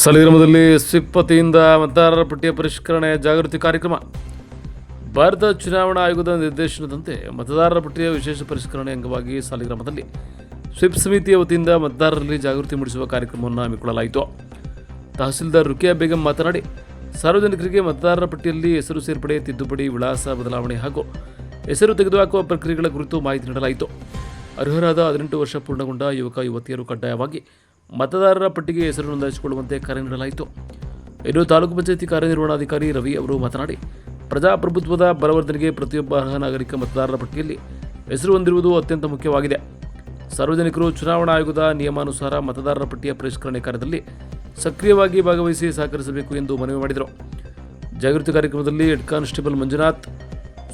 ಸಾಲಿಗ್ರಾಮದಲ್ಲಿ sweep ವತಿಯಿಂದ ಮತದಾರರ ಪಟ್ಟಿಯ ಪರಿಷ್ಕರಣೆ ಜಾಗೃತಿ ಕಾರ್ಯಕ್ರಮ. ಭಾರತ ಚುನಾವಣಾ ಆಯೋಗದ ನಿರ್ದೇಶನದಂತೆ ಮತದಾರರ ಪಟ್ಟಿಯ ವಿಶೇಷ ಪರಿಷ್ಕರಣೆ ಅಂಗವಾಗಿ ಸಾಲಿಗ್ರಾಮದಲ್ಲಿ ಸ್ವಿಪ್ ಸಮಿತಿಯ ವತಿಯಿಂದ ಮತದಾರರಲ್ಲಿ ಜಾಗೃತಿ ಮೂಡಿಸುವ ಕಾರ್ಯಕ್ರಮವನ್ನು ಹಮ್ಮಿಕೊಳ್ಳಲಾಯಿತು. ತಹಸೀಲ್ದಾರ್ ರುಕಿಯಾ ಬೇಗಂ ಮಾತನಾಡಿ, ಸಾರ್ವಜನಿಕರಿಗೆ ಮತದಾರರ ಪಟ್ಟಿಯಲ್ಲಿ ಹೆಸರು ಸೇರ್ಪಡೆ, ತಿದ್ದುಪಡಿ, ವಿಳಾಸ ಬದಲಾವಣೆ ಹಾಗೂ ಹೆಸರು ತೆಗೆದುಹಾಕುವ ಪ್ರಕ್ರಿಯೆಗಳ ಕುರಿತು ಮಾಹಿತಿ ನೀಡಲಾಯಿತು. ಅರ್ಹರಾದ 18 ವರ್ಷ ಪೂರ್ಣಗೊಂಡ ಯುವಕ ಯುವತಿಯರು ಕಡ್ಡಾಯವಾಗಿ ಮತದಾರರ ಪಟ್ಟಿಗೆ ಹೆಸರು ನೋಂದಾಯಿಸಿಕೊಳ್ಳುವಂತೆ ಕರೆ ನೀಡಲಾಯಿತು. ಇನ್ನು ತಾಲೂಕು ಪಂಚಾಯಿತಿ ಕಾರ್ಯನಿರ್ವಹಣಾಧಿಕಾರಿ ರವಿ ಅವರು ಮಾತನಾಡಿ, ಪ್ರಜಾಪ್ರಭುತ್ವದ ಬಲವರ್ಧನೆಗೆ ಪ್ರತಿಯೊಬ್ಬ ಅರ್ಹ ನಾಗರಿಕ ಮತದಾರರ ಪಟ್ಟಿಯಲ್ಲಿ ಹೆಸರು ಹೊಂದಿರುವುದು ಅತ್ಯಂತ ಮುಖ್ಯವಾಗಿದೆ. ಸಾರ್ವಜನಿಕರು ಚುನಾವಣಾ ಆಯೋಗದ ನಿಯಮಾನುಸಾರ ಮತದಾರರ ಪಟ್ಟಿಯ ಪರಿಷ್ಕರಣೆ ಕಾರ್ಯದಲ್ಲಿ ಸಕ್ರಿಯವಾಗಿ ಭಾಗವಹಿಸಿ ಸಹಕರಿಸಬೇಕು ಎಂದು ಮನವಿ ಮಾಡಿದರು. ಜಾಗೃತಿ ಕಾರ್ಯಕ್ರಮದಲ್ಲಿ ಹೆಡ್ ಕಾನ್ಸ್ಟೇಬಲ್ ಮಂಜುನಾಥ್,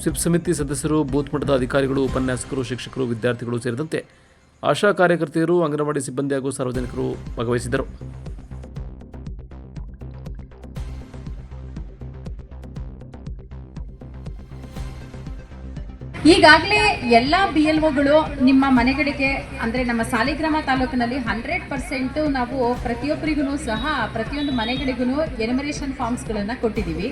ಸ್ವಿಪ್ ಸಮಿತಿ ಸದಸ್ಯರು, ಬೂತ್ ಮಟ್ಟದ ಅಧಿಕಾರಿಗಳು, ಉಪನ್ಯಾಸಕರು, ಶಿಕ್ಷಕರು, ವಿದ್ಯಾರ್ಥಿಗಳು ಸೇರಿದಂತೆ ಆಶಾ ಕಾರ್ಯಕರ್ತೆಯರು, ಅಂಗನವಾಡಿ ಸಿಬ್ಬಂದಿ ಹಾಗೂ ಸಾರ್ವಜನಿಕರು ಭಾಗವಹಿಸಿದ್ದರು. ಈಗಾಗಲೇ ಎಲ್ಲ BLOಗಳು ನಿಮ್ಮ ಮನೆಗಳಿಗೆ ಅಂದರೆ ನಮ್ಮ ಸಾಲಿಗ್ರಾಮ ತಾಲೂಕಿನಲ್ಲಿ 100% ನಾವು ಪ್ರತಿಯೊಬ್ಬರಿಗೂ ಸಹ ಪ್ರತಿಯೊಂದು ಮನೆಗಳಿಗೂ ಎನಿಮರೇಷನ್ ಫಾರ್ಮ್ಸ್ಗಳನ್ನು ಕೊಟ್ಟಿದ್ದೀವಿ.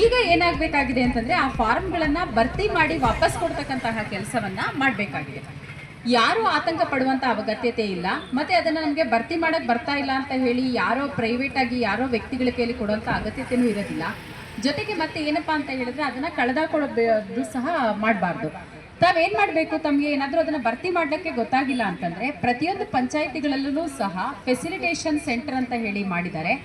ಈಗ ಏನಾಗಬೇಕಾಗಿದೆ ಅಂತಂದರೆ ಆ ಫಾರ್ಮ್ಗಳನ್ನು ಭರ್ತಿ ಮಾಡಿ ವಾಪಸ್ ಕೊಡ್ತಕ್ಕಂತಹ ಕೆಲಸವನ್ನು ಮಾಡಬೇಕಾಗಿದೆ. ಯಾರೂ ಆತಂಕ ಪಡುವಂಥ ಅಗತ್ಯತೆ ಇಲ್ಲ. ಮತ್ತು ಅದನ್ನು ನಮಗೆ ಭರ್ತಿ ಮಾಡೋಕ್ಕೆ ಬರ್ತಾ ಇಲ್ಲ ಅಂತ ಹೇಳಿ ಯಾರೋ ಪ್ರೈವೇಟಾಗಿ ಯಾರೋ ವ್ಯಕ್ತಿಗಳ ಕೈಯಲ್ಲಿ ಕೊಡುವಂಥ ಅಗತ್ಯತೆಯೂ ಇರೋದಿಲ್ಲ. ಜೊತೆಗೆ ಮತ್ತೆ ಏನಪ್ಪ ಅಂತ ಹೇಳಿದ್ರೆ ಅದನ್ನು ಕಳೆದಾಕೊಳ್ಳೋದು ಸಹ ಮಾಡಬಾರ್ದು. ತಾವೇನು ಮಾಡಬೇಕು, ತಮಗೆ ಏನಾದರೂ ಅದನ್ನು ಭರ್ತಿ ಮಾಡಲಿಕ್ಕೆ ಗೊತ್ತಾಗಿಲ್ಲ ಅಂತಂದರೆ ಪ್ರತಿಯೊಂದು ಪಂಚಾಯಿತಿಗಳಲ್ಲೂ ಸಹ ಫೆಸಿಲಿಟೇಷನ್ ಸೆಂಟರ್ ಅಂತ ಹೇಳಿ ಮಾಡಿದ್ದಾರೆ.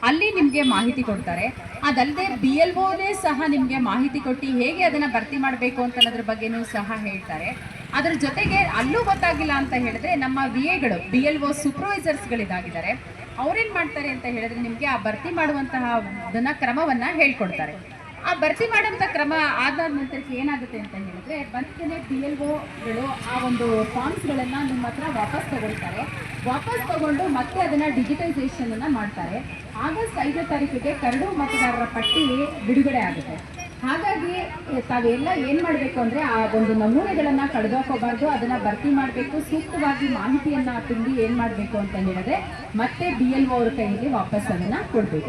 ಅಲ್ಲಿ ನಿಮಗೆ ಮಾಹಿತಿ ಕೊಡ್ತಾರೆ. ಅದಲ್ಲದೆ BLOನೇ ಸಹ ನಿಮಗೆ ಮಾಹಿತಿ ಕೊಟ್ಟು ಹೇಗೆ ಅದನ್ನು ಭರ್ತಿ ಮಾಡಬೇಕು ಅಂತ ಅನ್ನೋದ್ರ ಬಗ್ಗೆನೂ ಸಹ ಹೇಳ್ತಾರೆ. ಅದರ ಜೊತೆಗೆ ಅಲ್ಲೂ ಗೊತ್ತಾಗಿಲ್ಲ ಅಂತ ಹೇಳಿದ್ರೆ ನಮ್ಮ VAಗಳು BLO ಸೂಪರ್ವೈಸರ್ಸ್ಗಳಿದಾಗಿದ್ದಾರೆ. ಅವ್ರೇನು ಮಾಡ್ತಾರೆ ಅಂತ ಹೇಳಿದ್ರೆ ನಿಮಗೆ ಆ ಭರ್ತಿ ಮಾಡುವಂತಹ ಅದನ್ನು ಕ್ರಮವನ್ನು ಹೇಳ್ಕೊಡ್ತಾರೆ. ಆ ಭರ್ತಿ ಮಾಡೋಂಥ ಕ್ರಮ ಆದಾದ ನಂತರಕ್ಕೆ ಏನಾಗುತ್ತೆ ಅಂತ ಹೇಳಿದ್ರೆ ಬಂದನೇ BLOಗಳು ಆ ಒಂದು ಫಾರ್ಮ್ಸ್ಗಳನ್ನು ನಿಮ್ಮ ಹತ್ರ ವಾಪಸ್ ತಗೊಳ್ತಾರೆ. ವಾಪಸ್ ತಗೊಂಡು ಮತ್ತೆ ಅದನ್ನು ಡಿಜಿಟೈಸೇಷನನ್ನು ಮಾಡ್ತಾರೆ. ಆಗಸ್ಟ್ 5ನೇ ತಾರೀಕಿಗೆ ಕರಡು ಮತದಾರರ ಪಟ್ಟಿ ಬಿಡುಗಡೆ ಆಗುತ್ತೆ. ಹಾಗಾಗಿ ತಾವೆಲ್ಲ ಏನು ಮಾಡಬೇಕು ಅಂದರೆ ಆ ಒಂದು ನಮೂನೆಗಳನ್ನು ಕಳೆದೋಕೋಬಾರ್ದು, ಅದನ್ನು ಭರ್ತಿ ಮಾಡಬೇಕು. ಸೂಕ್ತವಾಗಿ ಮಾಹಿತಿಯನ್ನು ತುಂಬಿ ಏನು ಮಾಡಬೇಕು ಅಂತ ಹೇಳಿದ್ರೆ ಮತ್ತೆ BLO ಅವ್ರ ಕೈಯಲ್ಲಿ ವಾಪಸ್ ಅದನ್ನು ಕೊಡಬೇಕು.